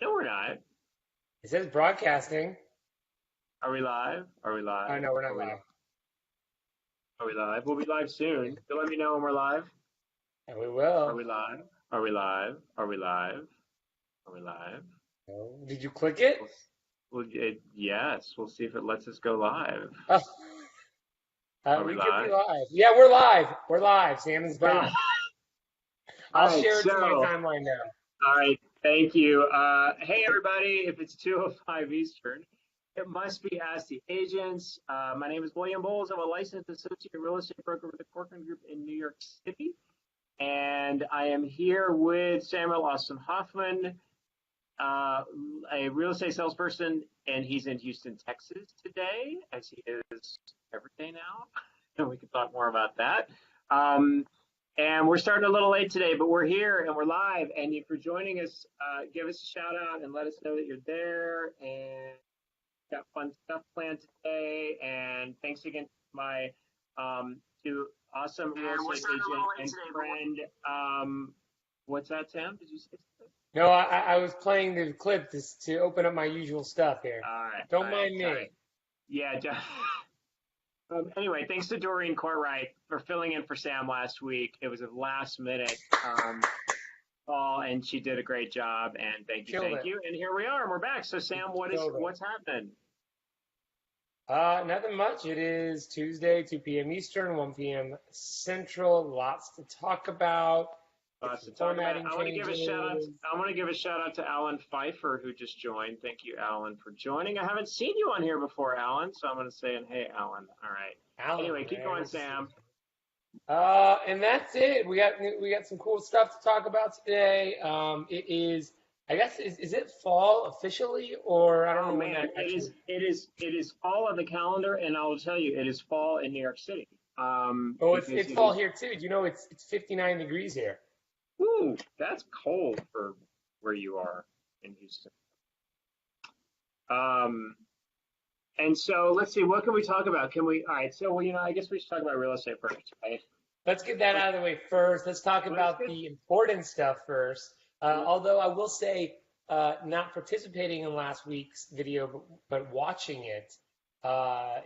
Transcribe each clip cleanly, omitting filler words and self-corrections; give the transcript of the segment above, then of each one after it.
No, we're not. It says broadcasting. Are we live? Are we Oh, live? no, we're Are not we live? live. Are we live? We'll be live soon. So let me know when we're live. And we Are will. we live? Are we live? Are we live? Are we live? Oh, did you click it? We'll, yes, we'll see if it lets us go live. Oh, Are we we could be live? live. Yeah, we're live. We're live. Sam is We're live. back. All I'll right. share it to my So, timeline now. all right. Thank you. Hey, everybody. If it's 2:05 Eastern, it must be Ask the Agents. My name is William Bowles. I'm a licensed associate real estate broker with the Corcoran Group in New York City. And I am here with Samuel Austin Hoffman, a real estate salesperson, and he's in Houston, Texas today, as he is every day now. And we can talk more about that. And we're starting a little late today, but we're here and we're live. And if you're joining us, give us a shout out and let us know that you're there. And got fun stuff planned today. And thanks again to my to awesome real estate agent and friend. What's that, Sam? Did you say something? No, I was playing the clip to open up my usual stuff here. All right. Don't All right. mind me. Sorry. Yeah. Anyway, thanks to Doreen Courtwright for filling in for Sam last week. It was a last minute call, and she did a great job. And thank you. And here we are, and we're back. So, Sam, what's happening? Nothing much. It is Tuesday, 2 p.m. Eastern, 1 p.m. Central. Lots to talk about. I want to give a shout out. I want to give a shout out to Alan Pfeiffer, who just joined. Thank you, Alan, for joining. I haven't seen you on here before, Alan, so I'm going to say, hey, Alan. All right. Alan, anyway, keep going, Sam. And that's it. We got some cool stuff to talk about today. It is, I guess, is it fall officially, or I don't know when that actually. It is fall on the calendar, and I will tell you, it is fall in New York City. It's fall here too. You know, it's 59 degrees here. Ooh, that's cold for where you are in Houston. And so let's see, what can we talk about? All right, so, I guess we should talk about real estate first, right? Let's get that out of the way first. Let's talk about the important stuff first. Although I will say, not participating in last week's video, but watching it,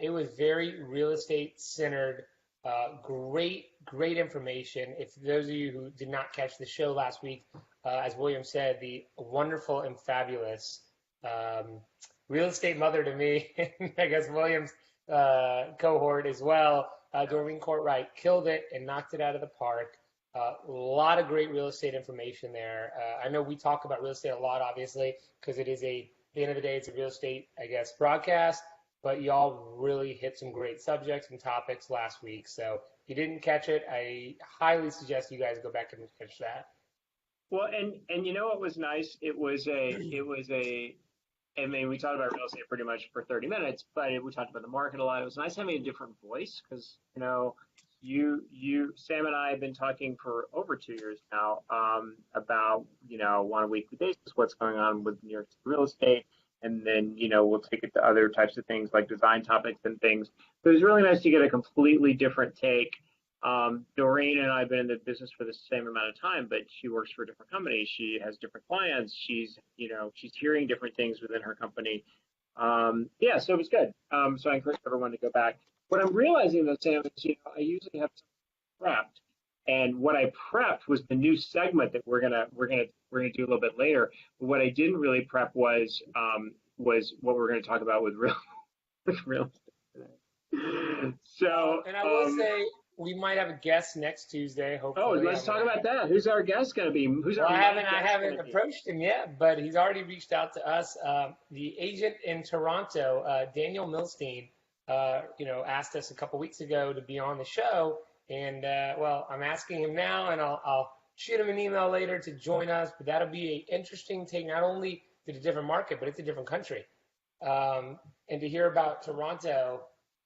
it was very real estate centered. Great information. If those of you who did not catch the show last week, as William said, the wonderful and fabulous real estate mother to me, I guess William's cohort as well, Doreen Courtwright, killed it and knocked it out of the park. A lot of great real estate information there. I know we talk about real estate a lot, obviously, because it is at the end of the day, it's a real estate, I guess, broadcast. But y'all really hit some great subjects and topics last week. So if you didn't catch it, I highly suggest you guys go back and catch that. Well, and you know what was nice? I mean, we talked about real estate pretty much for 30 minutes, but we talked about the market a lot. It was nice having a different voice because, Sam and I have been talking for over 2 years now about, on a weekly basis, what's going on with New York real estate. And then, we'll take it to other types of things like design topics and things. So it was really nice to get a completely different take. Doreen and I have been in the business for the same amount of time, but she works for a different company. She has different clients. She's hearing different things within her company. So it was good. So I encourage everyone to go back. What I'm realizing though, Sam, is, I usually have something prepped. And what I prepped was the new segment that we're gonna do a little bit later. But what I didn't really prep was what we're gonna talk about with real estate. So and I will say we might have a guest next Tuesday. Hopefully. Let's talk about that. Who's our guest gonna be? I haven't approached him yet, but he's already reached out to us. The agent in Toronto, Daniel Milstein, asked us a couple weeks ago to be on the show. And, I'm asking him now, and I'll shoot him an email later to join us. But that'll be an interesting take, not only to the different market, but it's a different country. And to hear about Toronto,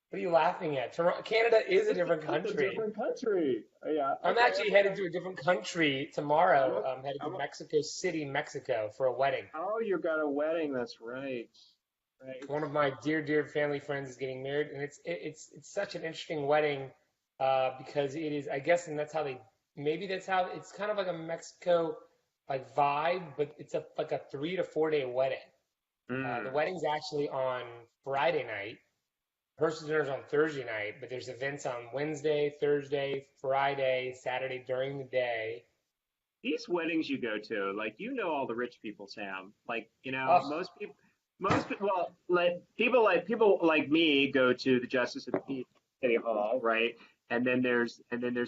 what are you laughing at? Canada is a different country. It's a different country. Yeah. I'm actually headed to a different country tomorrow. I'm headed to Mexico City, Mexico, for a wedding. Oh, you got a wedding. That's right. Right. One of my dear family friends is getting married, and it's such an interesting wedding. Because it is, I guess, and that's how it's kind of like a Mexico like vibe, but it's like a 3 to 4 day wedding. The Mm. wedding's actually on Friday night. Rehearsal dinner's on Thursday night, but there's events on Wednesday, Thursday, Friday, Saturday during the day. These weddings you go to, like all the rich people, Sam. Like Oh, most people, well, like people like me go to the Justice of the Peace City Hall, right? And then there's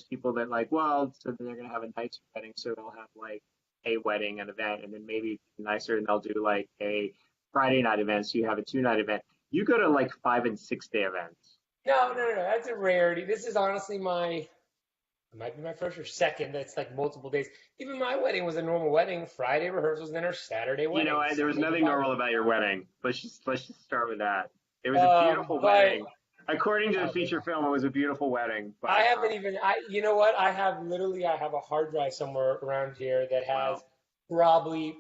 people that like, well, so they're gonna have a nice wedding, so they'll have like a wedding, an event, and then maybe nicer, and they'll do like a Friday night event, so you have a 2 night event. You go to like 5 and 6 day events. no. That's a rarity. This is honestly it might be my first or second. That's like multiple days. Even my wedding was a normal wedding. Friday rehearsals, dinner, Saturday wedding, There was Sunday nothing goodbye. normal about your wedding. Let's just start with that. It was a beautiful But wedding. According to the oh, man. feature film, it was a beautiful wedding. I But haven't even, you know what? I have a hard drive somewhere around here that has well, probably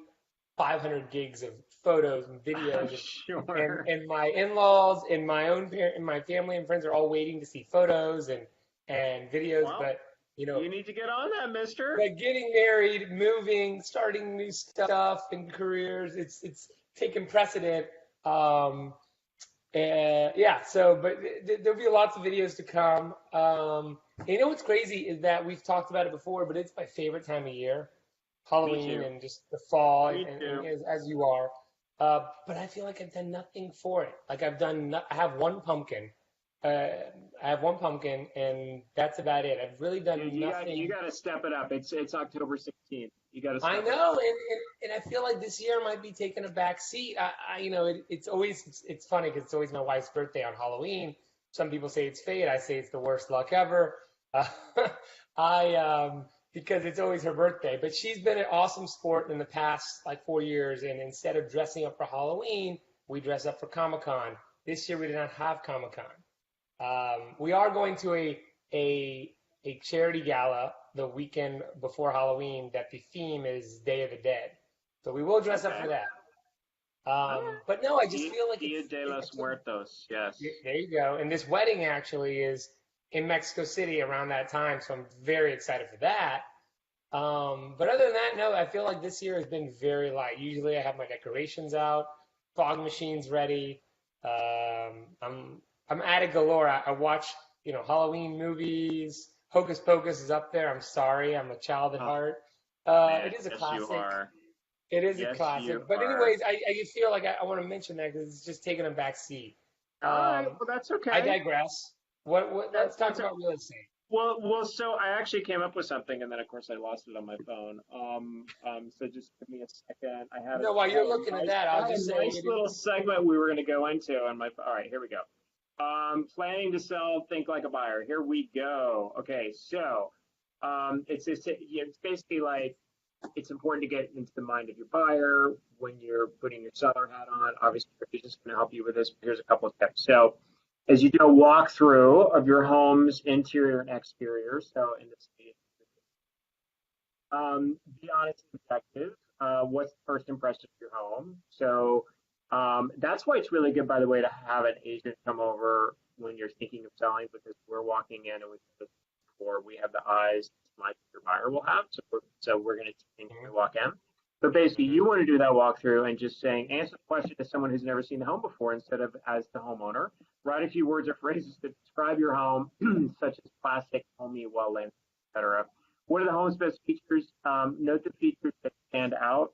500 gigs of photos and I'm videos sure. and my in-laws and my own parent and my family and friends are all waiting to see photos and videos. Well, But, you know, you need to get on that, mister. but getting married, moving, starting new stuff and careers, it's taken precedent. Um, yeah, so, but there'll be lots of videos to come. You know what's crazy is that we've talked about it before, but it's my favorite time of year, Me Halloween too. and just the fall, Me and too. as you are. But I feel like I've done nothing for it. Like I have one pumpkin. I have one pumpkin, and that's about it. I've really Dude, done you nothing. got to step it up. It's October 16th. You got to I step it know, up. and I feel like this year might be taking a back seat. You know, it's always it's funny because it's always my wife's birthday on Halloween. Some people say it's fate. I say it's the worst luck ever. Uh, I because it's always her birthday. But she's been an awesome sport in the past like 4 years. And instead of dressing up for Halloween, we dress up for Comic-Con. This year we did not have Comic-Con. We are going to a a charity gala the weekend before Halloween that the theme is Day of the Dead. So we will dress up Okay. for that. All right. But no, I just feel like Dia de los it's a, Muertos. Yes. there you go. And this wedding actually is in Mexico City around that time, so I'm very excited for that. But other than that, no, I feel like this year has been very light. Usually I have my decorations out, fog machines ready. I'm at it galore. I watch, Halloween movies. Hocus Pocus is up there. I'm sorry, I'm a child at Oh, heart. man. It is a Yes, you classic. are. It is a Yes, you classic. But are. anyways, I just feel like I want to mention that because it's just taking a back seat. All right. Um, Well, that's I okay. digress. What? Let's talk That's about real estate. well. So I actually came up with something, and then of course I lost it on my phone. So just give me a second. No, while you're looking at that, I I'll had just a say nice little segment we were going to go into on my. All right, here we go. Planning to sell, think like a buyer. Here we go. Okay, so it's basically like it's important to get into the mind of your buyer when you're putting your seller hat on. Obviously, your agent's going to help you with this, but here's a couple of tips. So, as you do a walkthrough of your home's interior and exterior, so in this case, be honest and objective. What's the first impression of your home? So that's why it's really good, by the way, to have an agent come over when you're thinking of selling because we're walking in and we have the eyes like your buyer will have. So we're going to think when we walk in. But basically, Mhm. you want to do that walkthrough and just saying, answer the question to someone who's never seen the home before instead of as the homeowner. Write a few words or phrases that describe your home, such as classic, homey, well lit, etc. What are the home's best features? Note the features that stand out.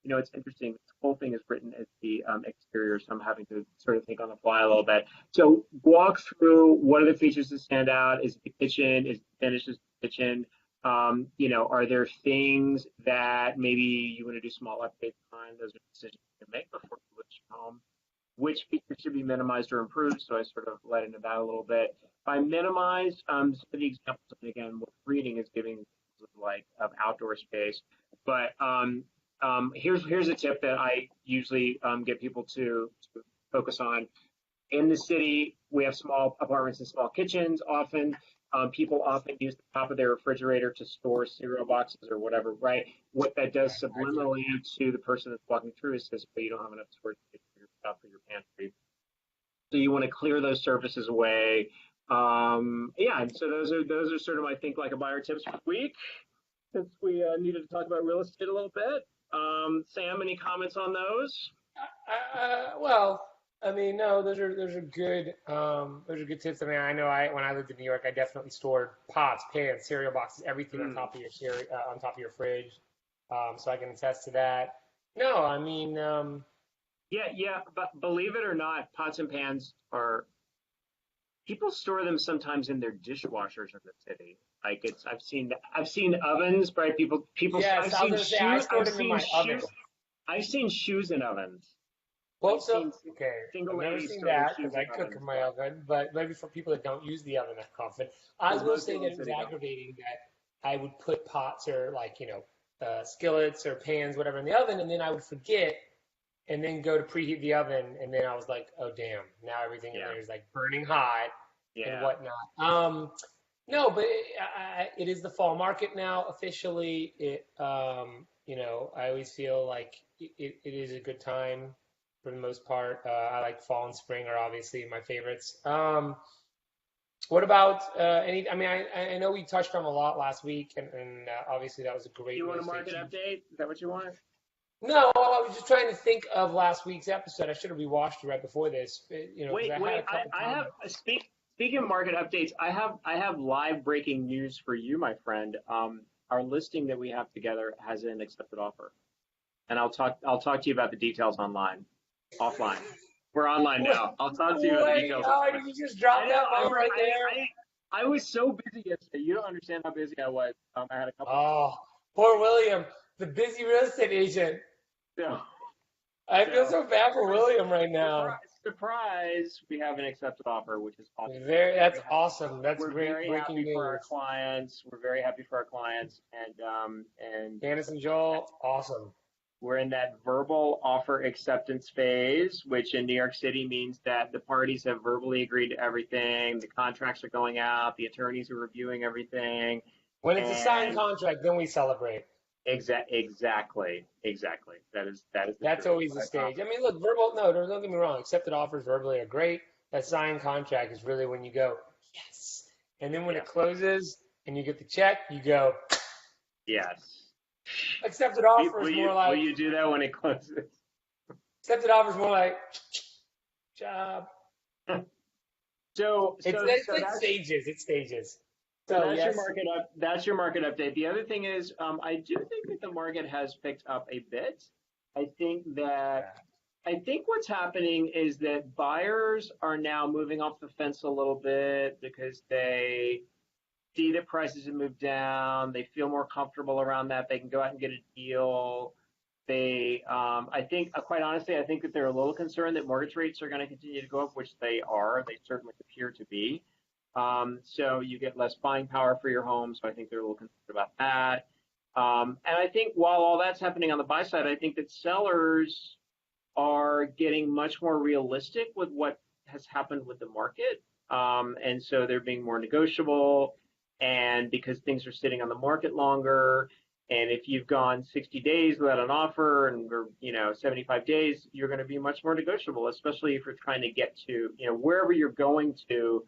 It's interesting. This whole thing is written as the exterior, so I'm having to sort of think on the fly a little bit. So walk through what are the features that stand out? Is it the kitchen? Is the finishes the kitchen? Are there things that maybe you want to do small updates on? Those are decisions you can make before you list your home. Which features should be minimized or improved? So I sort of led into that a little bit. By minimize, some of the examples, and again, what reading is giving like of outdoor space. But here's a tip that I usually get people to focus on. In the city, we have small apartments and small kitchens. Often, people often use the top of their refrigerator to store cereal boxes or whatever, right? What that Yeah, does I do. subliminally to the person that's walking through is says, well, you don't have enough storage space for your stuff or your pantry. So you want to clear those surfaces away. Yeah, and so those are sort of my think like a buyer tips for the week. since we needed to talk about real estate a little bit. Sam, any comments on those? Well, I mean, no, those are good tips. I mean, I know when I lived in New York, I definitely stored pots, pans, cereal boxes, everything on Mm. top of your on top of your fridge. So I can attest to that. No, I mean, Yeah, but believe it or not, pots and pans are people store them sometimes in their dishwashers in the city. Like I've seen ovens, right? yes, I've I was seen gonna say I shoes, stored them in my oven. I've seen shoes in ovens. Well, I've so seen okay, single I've never ladies seen store their that shoes because in I cook in ovens. my Yeah, oven, but maybe for people that don't use the oven that often, I because will most say people that in it the was city don't. aggravating that I would put pots or skillets or pans, whatever, in the oven, and then I would forget, and then go to preheat the oven, and then I was like, oh damn, now everything in Yeah, there is like burning hot and yeah. whatnot. No, but it is the fall market now officially. I always feel like it is a good time for the most part. I like fall and spring are obviously my favorites. What about any? I mean, I know we touched on a lot last week, and obviously that was a Do great you real want a estate market team. update? Is that what you want? No, I was just trying to think of last week's episode. I should have rewatched it right before this, because Wait, I had wait. a couple I have comments. speaking of market updates. I have live breaking news for you, my friend. Our listing that we have together has an accepted offer, and I'll talk to you about the details offline. We're online Wait, now. I'll talk to you about the wait, details oh, offline. did you just I drop know. that bomb right there? I was so busy yesterday. You don't understand how busy I was. I had a couple of Oh, poor William, the busy real estate agent. so I feel so so bad for William right now. surprise. We have an accepted offer, which is awesome. That's awesome. That's We're great very breaking happy for our news. clients. We're very happy for our clients, and Candace and Joel, awesome. we're in that verbal offer acceptance phase, which in New York City means that the parties have verbally agreed to everything. The contracts are going out. The attorneys are reviewing everything, When it's a signed and contract, then we celebrate. exactly. That is the That's truth. always the stage. I mean, look, verbal, no, don't get me wrong. Accepted offers verbally are great. That signed contract is really when you go, yes. And then when Yeah. it closes and you get the check, you go, Yes. accepted offer Will is you more will like, you do that when it closes? accepted offer is more like, job. It's So like stages. It's stages. so So that's your yes, market up. That's your market update. The other thing is, I do think that the market has picked up a bit. I think that I think what's happening is that buyers are now moving off the fence a little bit because they see that prices have moved down. They feel more comfortable around that. They can go out and get a deal. I think, quite honestly, I think that they're a little concerned that mortgage rates are going to continue to go up, which they are. They certainly appear to be. So you get less buying power for your home. So I think they're a little concerned about that. And I think while all that's happening on the buy side, I think that sellers are getting much more realistic with what has happened with the market. And so they're being more negotiable. And because things are sitting on the market longer, and if you've gone 60 days without an offer and we're, 75 days, you're going to be much more negotiable, especially if you're trying to get to, wherever you're going to.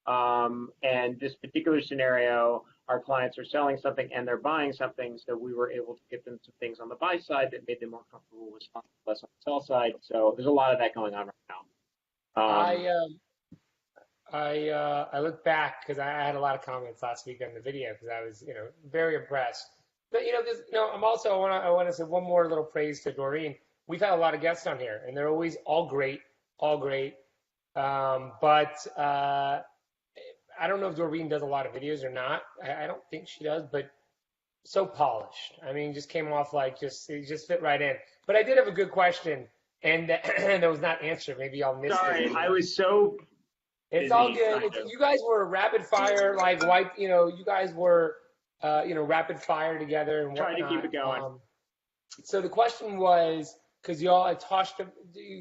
And this particular scenario, our clients are selling something and they're buying something, so we were able to get them some things on the buy side that made them more comfortable with less on the sell side. So there's a lot of that going on right now. I I look back because I had a lot of comments last week on the video because I was very impressed. But because I want to say one more little praise to Doreen. We've had a lot of guests on here, and they're always all great, all great. But I don't know if Doreen does a lot of videos or not. I don't think she does, but so polished. I mean, just came off like it just fit right in. But I did have a good question, and that was not answered. Maybe I'll miss Sorry, it. I was so It's all busy good. kind of. You guys were rapid fire, like white. You guys were, rapid fire together and Trying to keep whatnot. it going. So the question was, because you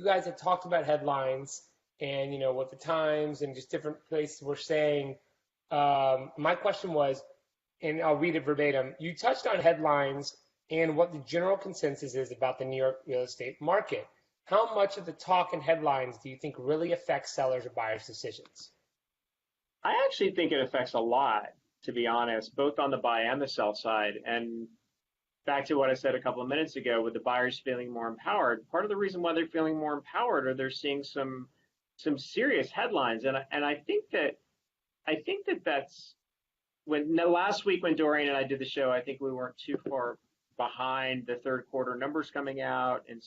guys had talked about headlines and what the Times and just different places were saying. My question was, and I'll read it verbatim. You touched on headlines and what the general consensus is about the New York real estate market. How much of the talk and headlines do you think really affects sellers or buyers' decisions? I actually think it affects a lot. to be honest, both on the buy and the sell side. And back to what I said a couple of minutes ago, with the buyers feeling more empowered, part of the reason why they're feeling more empowered, or they're seeing some serious headlines. And I think that that's last week when Dorian and I did the show, I think we weren't too far behind the third quarter numbers coming out, and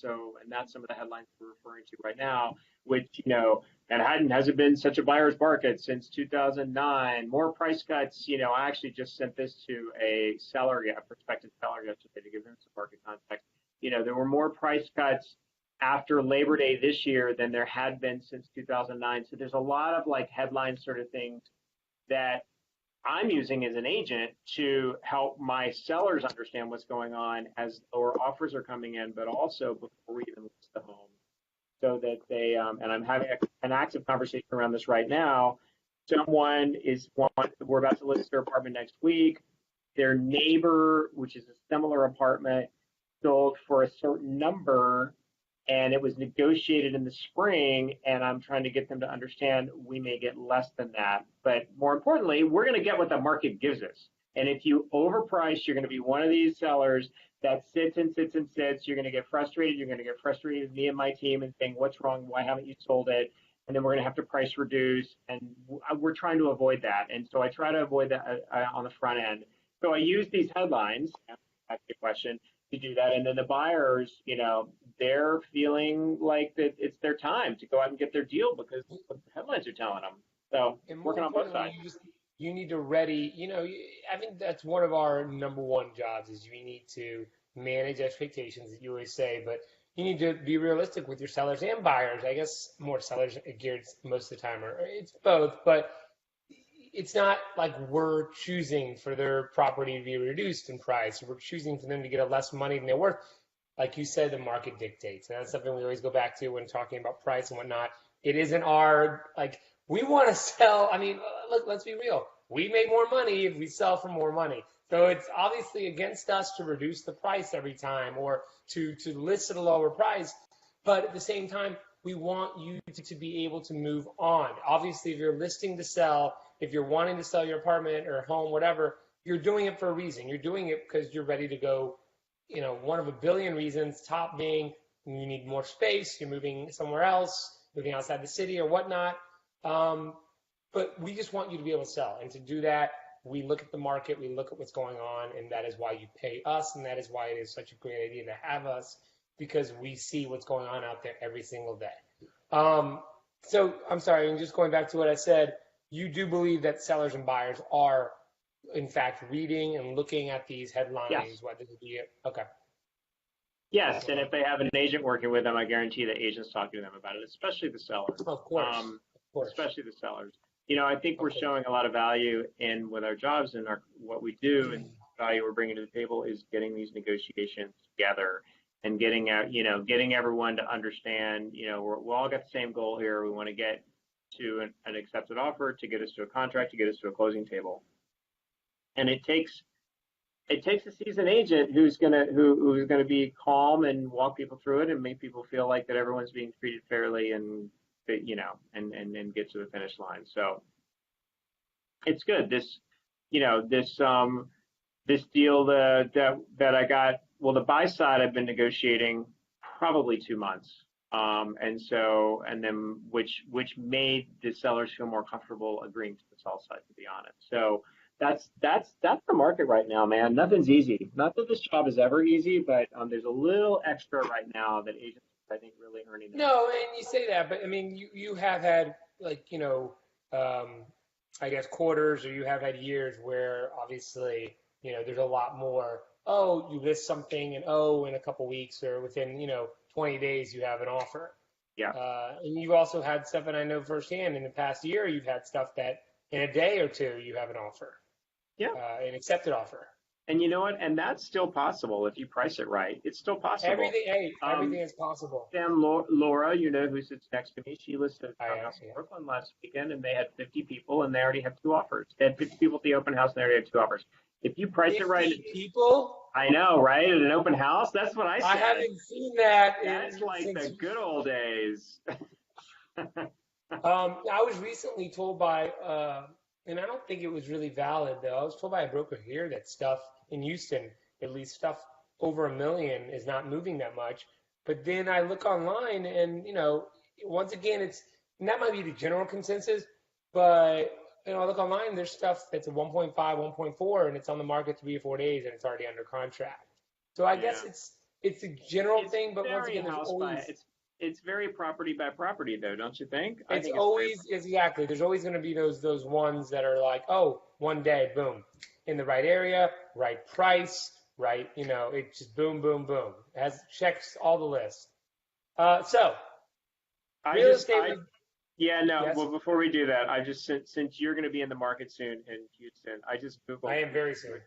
that's some of the headlines we're referring to right now, which, Manhattan hasn't been such a buyer's market since 2009. More price cuts. I actually just sent this to a prospective seller yesterday to give him some market context. There were more price cuts after Labor Day this year than there had been since 2009. So there's a lot of like headline sort of things that I'm using as an agent to help my sellers understand what's going on as lower offers are coming in, but also before we even list the home, so that they, and I'm having an active conversation around this right now. We're about to list their apartment next week. Their neighbor, which is a similar apartment, sold for a certain number, and it was negotiated in the spring, and I'm trying to get them to understand we may get less than that. But more importantly, we're going to get what the market gives us. And if you overprice, you're going to be one of these sellers that sits and sits and sits. You're going to get frustrated. You're going to get frustrated with me and my team and saying, what's wrong? Why haven't you sold it? And then we're going to have to price reduce. And we're trying to avoid that. And so I try to avoid that on the front end. So I use these headlines, that's the question, to do that. And then the buyers, they're feeling like that it's their time to go out and get their deal because the headlines are telling them. So working on both sides. You need to ready, I think that's one of our number one jobs is we need to manage expectations, that you always say, but you need to be realistic with your sellers and buyers. I guess more sellers geared most of the time, or it's both, but it's not like we're choosing for their property to be reduced in price. We're choosing for them to get less money than they're worth. Like you said, the market dictates. And that's something we always go back to when talking about price and whatnot. It isn't we want to sell. I mean, look, let's be real. We make more money if we sell for more money. So it's obviously against us to reduce the price every time or to list at a lower price. But at the same time, we want you to be able to move on. Obviously, if you're listing to sell, if you're wanting to sell your apartment or home, whatever, you're doing it for a reason. You're doing it because you're ready to go, one of a billion reasons, top being you need more space, you're moving somewhere else, moving outside the city or whatnot. But we just want you to be able to sell. And to do that, we look at the market, we look at what's going on, and that is why you pay us, and that is why it is such a great idea to have us, because we see what's going on out there every single day. So I'm sorry, and just going back to what I said, you do believe that sellers and buyers are, in fact, reading and looking at these headlines? Yes. Whether it be okay. Yes, and if they have an agent working with them, I guarantee the agent's talking to them about it, especially the sellers. Of course. Especially the sellers. I think we're showing a lot of value with our jobs and what we do, and value we're bringing to the table is getting these negotiations together and getting everyone to understand. We all got the same goal here. We want to get to an accepted offer, to get us to a contract, to get us to a closing table. And it takes a seasoned agent who's gonna be calm and walk people through it and make people feel like that everyone's being treated fairly and get to the finish line. So it's good. This deal that I got. Well, the buy side I've been negotiating probably 2 months. And then which made the sellers feel more comfortable agreeing to the sell side, to be honest. So that's the market right now, man. Nothing's easy. Not that this job is ever easy, but there's a little extra right now that agents, I think, really earning. No, and you say that, but I mean, you have had I guess quarters, or you have had years where obviously, there's a lot more. Oh, you list something, and in a couple weeks or within 20 days you have an offer. Yeah. And you've also had stuff, and I know firsthand in the past year you've had stuff that in a day or two you have an offer. Yeah. An accepted offer. And you know what? And that's still possible if you price it right. It's still possible. Everything is possible. Sam, Laura, who sits next to me, she listed a house in Brooklyn last weekend, and they had 50 people, and they already have 2 offers. They had 50 people at the open house, and they already have 2 offers. If you price it right, people. I know, right? At an open house, that's what I said. I haven't seen that. That's like the good old days. I was recently told by And I don't think it was really valid though. I was told by a broker here that stuff in Houston, at least stuff over 1 million, is not moving that much. But then I look online and, once again, and that might be the general consensus, but I look online, there's stuff that's a 1.5, 1.4, and it's on the market 3 or 4 days and it's already under contract. So I guess Yeah. it's a general It's thing, but once very again, there's house by always it's very property by property though, don't you think? I it's think it's very. always exactly. There's always going to be those ones that are like, oh, one day, boom, in the right area, right price, right. It just boom, boom, boom. Has checks all the lists. So I real just estate I was Yeah, no. yes, Well, before we do that, I just since you're going to be in the market soon in Houston, I just I googled. am very soon.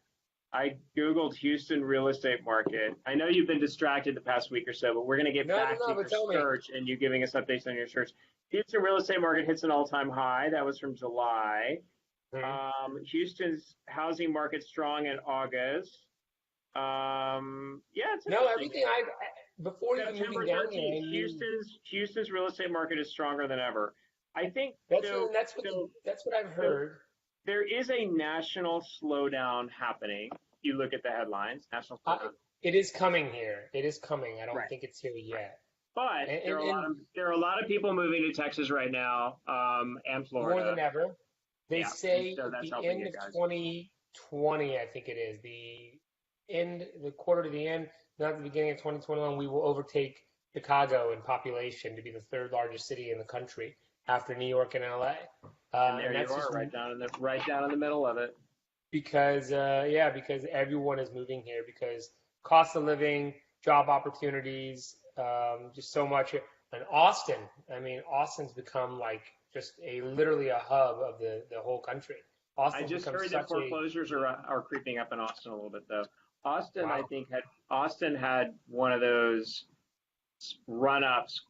I googled Houston real estate market. I know you've been distracted the past week or so, but we're going to get No, no, back to no. But your tell me. search and you giving us updates on your search. Houston real estate market hits an all-time high. That was from July. Hmm. Houston's housing market strong in August. Yeah, it's No, interesting. everything before even moving September down here, 13th, I knew Houston's real estate market is stronger than ever. I think that's so. that's what I've So heard. there is a national slowdown happening. You look at the headlines, national I, slowdown. it is coming here. It is coming. I don't Right. think it's here yet. But And, there and, are a lot and of people moving to Texas right now, and more Florida. than ever. They Yeah, and say so at that's the helping end you of guys. 2020, I think it is, the quarter to the end, not the beginning of 2021, we will overtake Chicago in population to be the third largest city in the country after New York and LA. And there And you that's are, just right down in the middle of it. because, yeah, because everyone is moving here because cost of living, job opportunities, just so much. And Austin, I mean, Austin's become like just literally a hub of the whole country. I Austin's just become heard that such a foreclosures are creeping up in Austin a little bit though. Austin, I wow. think Austin had one of those run-ups,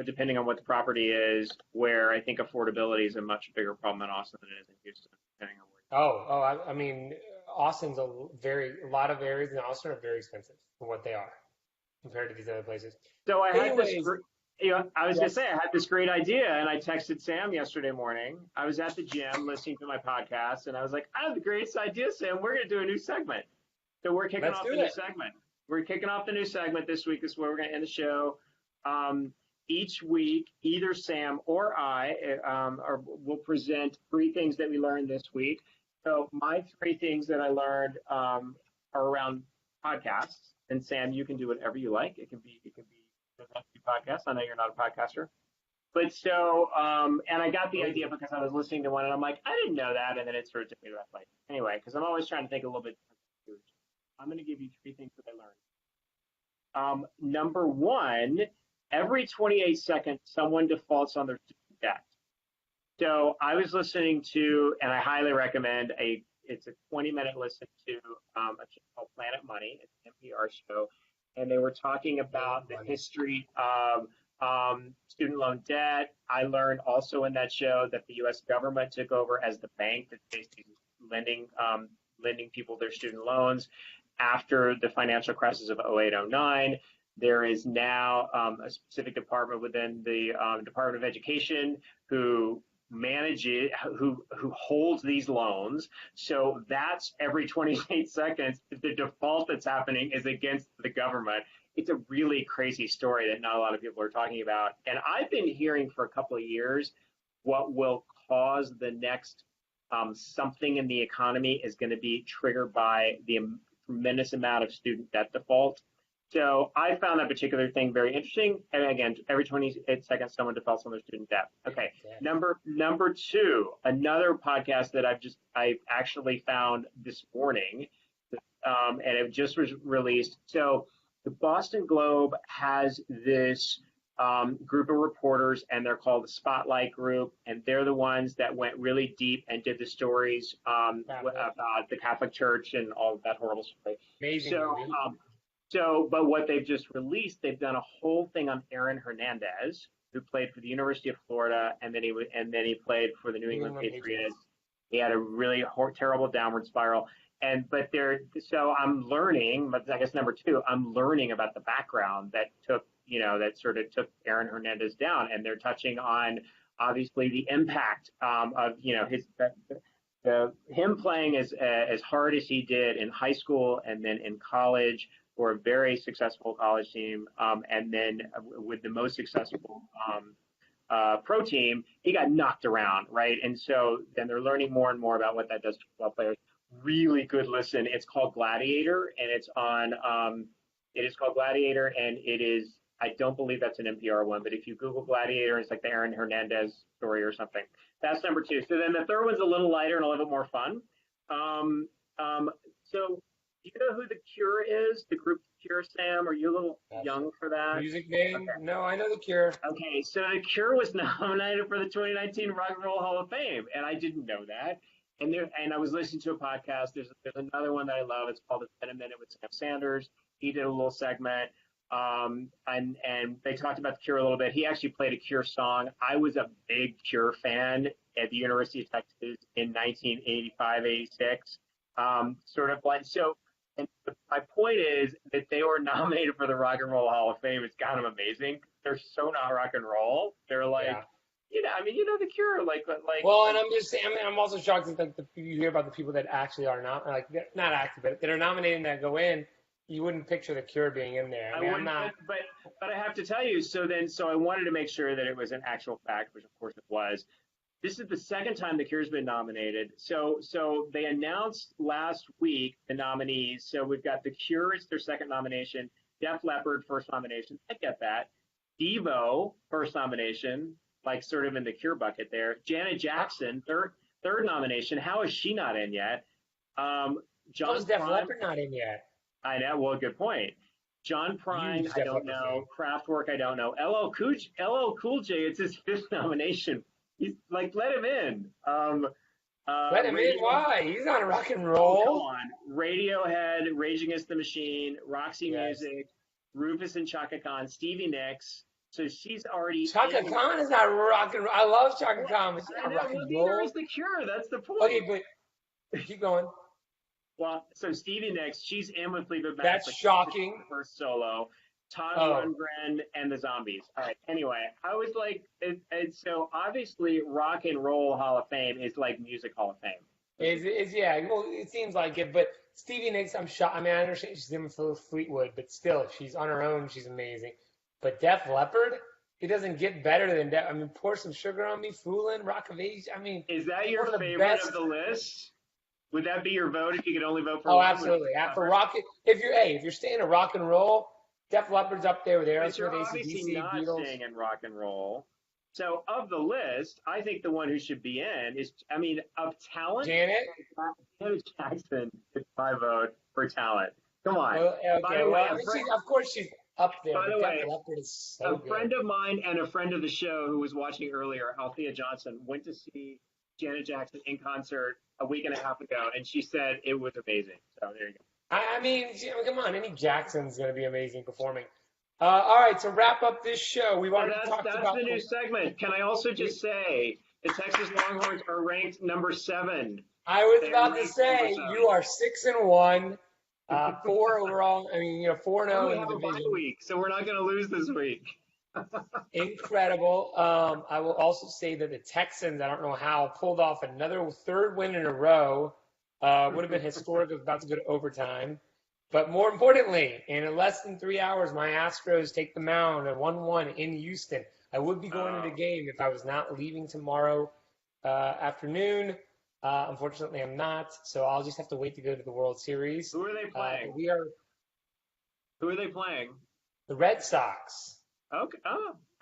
depending on what the property is, where I think affordability is a much bigger problem in Austin than it is in Houston, depending on where. Oh, I mean, Austin's a lot of areas in Austin are very expensive for what they are compared to these other places. So I had this, Anyways, I was gonna yes, say I had this great idea, and I texted Sam yesterday morning. I was at the gym listening to my podcast, and I was like, I have the greatest idea, Sam. We're gonna do a new segment. So we're kicking let's off do the new it. segment. We're kicking off the new segment this week. This is where we're gonna end the show. Each week, either Sam or I will present 3 things that we learned this week. So my 3 things that I learned are around podcasts. And Sam, you can do whatever you like. It can be podcast. I know you're not a podcaster, but and I got the idea because I was listening to one, and I'm like, I didn't know that, and then it sort of took me to that place. Anyway, because I'm always trying to think a little bit different. I'm going to give you 3 things that I learned. Number one, every 28 seconds, someone defaults on their student debt. So I was listening to, and I highly recommend it's a 20-minute listen to a show called Planet Money. It's an NPR show, and they were talking about the history of student loan debt. I learned also in that show that the U.S. government took over as the bank that's basically lending people their student loans after the financial crisis of 08, 09. There is now a specific department within the Department of Education who manages, who holds these loans. So that's every 28 seconds. The default that's happening is against the government. It's a really crazy story that not a lot of people are talking about. And I've been hearing for a couple of years what will cause the next something in the economy is going to be triggered by the tremendous amount of student debt default. So I found that particular thing very interesting. And again, every 28 seconds, someone defaults on their student debt. Okay. Number 2, another podcast that I actually found this morning, and it just was released. So the Boston Globe has this group of reporters, and they're called the Spotlight Group, and they're the ones that went really deep and did the stories about the Catholic Church and all of that horrible stuff. Amazing So, but what they've just released, they've done a whole thing on Aaron Hernandez, who played for the University of Florida, and then he played for the New England Patriots. He had a really terrible downward spiral. So I'm learning, but I guess number 2, I'm learning about the background that sort of took Aaron Hernandez down, and they're touching on obviously the impact of him playing as hard as he did in high school and then in college for a very successful college team, and then with the most successful pro team, he got knocked around, right? And so then they're learning more and more about what that does to football players. Really good listen. It's called Gladiator, and it's on. It is called Gladiator, and it is. I don't believe that's an NPR one, but if you Google Gladiator, it's like the Aaron Hernandez story or something. That's number 2. So then the third one's a little lighter and a little bit more fun. So do you know who The Cure is? The group The Cure, Sam? Are you a little young for that? Music name? Okay. No, I know The Cure. Okay, so The Cure was nominated for the 2019 Rock and Roll Hall of Fame, and I didn't know that. And I was listening to a podcast. There's another one that I love. It's called It's Been a Minute with Sam Sanders. He did a little segment, and they talked about The Cure a little bit. He actually played a Cure song. I was a big Cure fan at the University of Texas in 1985, 86. Sort of like so. And my point is that they were nominated for the Rock and Roll Hall of Fame. It's kind of amazing. They're so not rock and roll. They're like. Yeah. The Cure, like. Well, and I'm just saying, I'm also shocked that you hear about the people that actually are not active, but that are nominated that go in. You wouldn't picture The Cure being in there. I mean, I'm not. But I have to tell you, so I wanted to make sure that it was an actual fact, which of course it was. This is the second time The Cure's been nominated. So they announced last week the nominees. So we've got The Cure, it's their second nomination. Def Leppard, first nomination. I get that. Devo, first nomination. Like sort of in the Cure bucket there. Janet Jackson, third nomination. How is she not in yet? John is Def Leppard not in yet? I know. Well, good point. John Prine, I don't know. Kraftwerk, I don't know. LL Cool J, it's his 5th nomination. He's like, let him in. Let him in? Why? He's not rock and roll. Come on. Radiohead, Rage Against the Machine, Roxy Music, Rufus and Chaka Khan, Stevie Nicks. So she's already. Chaka Khan is not rock and roll. I love Chaka Khan, but she's not rock and roll. Neither is The Cure. That's the point. Okay, but keep going. Well, so Stevie Nicks, she's in with Fleetwood Mac. That's shocking. First solo. Todd Rundgren and the Zombies. All right. Anyway, I was like, so obviously Rock and Roll Hall of Fame is like Music Hall of Fame. Yeah. Well, it seems like it, but Stevie Nicks, I'm shocked. I mean, I understand she's in with Fleetwood, but still, she's on her own. She's amazing. But Def Leppard, it doesn't get better than Def. I mean, Pour Some Sugar on Me, Foolin', Rock of Ages. I mean, is that your favorite of the list? Would that be your vote if you could only vote for? Oh, absolutely. For rock, if you're staying a rock and roll, Def Leppard's up there with Aerosmith, AC/DC, Beatles. Staying in rock and roll. So of the list, I think the one who should be in is, of talent. Janet Jackson is my vote for talent. Come on. Well, okay. Of course she's up there. By the way, a friend of mine and a friend of the show who was watching earlier, Althea Johnson, went to see Janet Jackson in concert a week and a half ago, and she said it was amazing. So there you go. I mean, come on, any Jackson's going to be amazing performing. All right, to wrap up this show, we've already talked about. That's the new segment. Can I also just say the Texas Longhorns are ranked number 7. I was about to say you are 6-1. 4 overall. I mean, 4-0 in the division. Bye week, so we're not going to lose this week. Incredible. I will also say that the Texans, I don't know how, pulled off another 3rd win in a row. Would have been historic. It was about to go to overtime. But more importantly, in less than 3 hours, my Astros take the mound at 1-1 in Houston. I would be going to the game if I was not leaving tomorrow afternoon. Unfortunately, I'm not, so I'll just have to wait to go to the World Series. Who are they playing? Who are they playing? The Red Sox. Okay.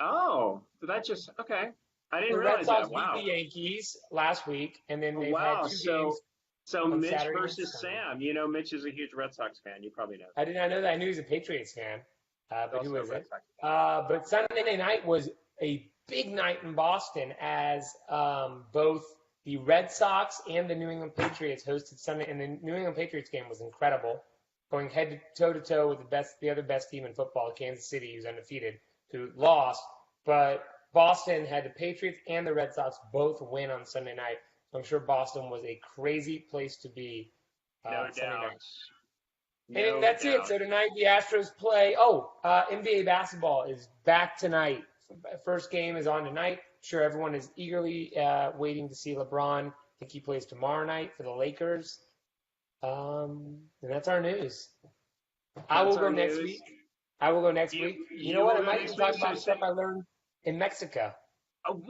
Oh. So that's just okay. I didn't The realize Red Sox that. Wow. beat the Yankees last week, and then they've had 2 games. So Mitch Saturday versus Sam. Mitch is a huge Red Sox fan. You probably know. I did not know that. I knew he was a Patriots fan, but who is it? But Sunday night was a big night in Boston as both the Red Sox and the New England Patriots hosted Sunday, and the New England Patriots game was incredible, going head to toe with the other best team in football, Kansas City, who's undefeated, who lost. But Boston had the Patriots and the Red Sox both win on Sunday night. So I'm sure Boston was a crazy place to be. No doubt. And that's it. So tonight the Astros play. NBA basketball is back tonight. First game is on tonight. I'm sure everyone is eagerly waiting to see LeBron think he plays tomorrow night for the Lakers. And that's our news. I will go next week. I will go next week. You know what? I might even talk about stuff I learned in Mexico. Oh,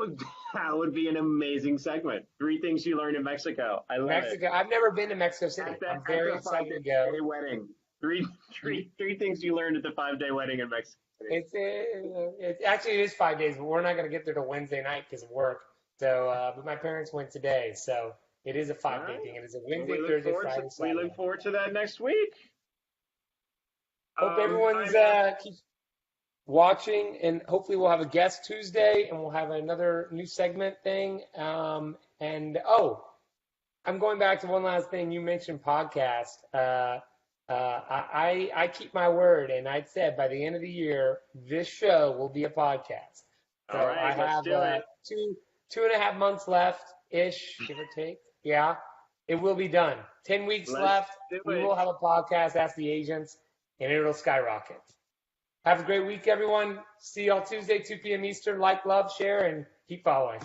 that would be an amazing segment. 3 things you learned in Mexico. I love Mexico. it. I've never been to Mexico City. I'm very excited to go. Wedding. Three things you learned at the 5-day wedding in Mexico City. It's actually it is 5 days, but we're not going to get there till Wednesday night because of work. So, but my parents went today, so it is a 5-day thing. It is a Wednesday, Thursday, Friday, Saturday. We look forward to that next week. Hope everyone's keeps watching, and hopefully we'll have a guest Tuesday, and we'll have another new segment thing. I'm going back to one last thing. You mentioned podcast. I keep my word, and I said by the end of the year, this show will be a podcast. So all right, let's do it. 2.5 months left-ish, give or take. Yeah, it will be done. 10 weeks left. We will have a podcast, Ask the Agents, and it'll skyrocket. Have a great week, everyone. See y'all Tuesday, 2 p.m. Eastern. Like, love, share, and keep following.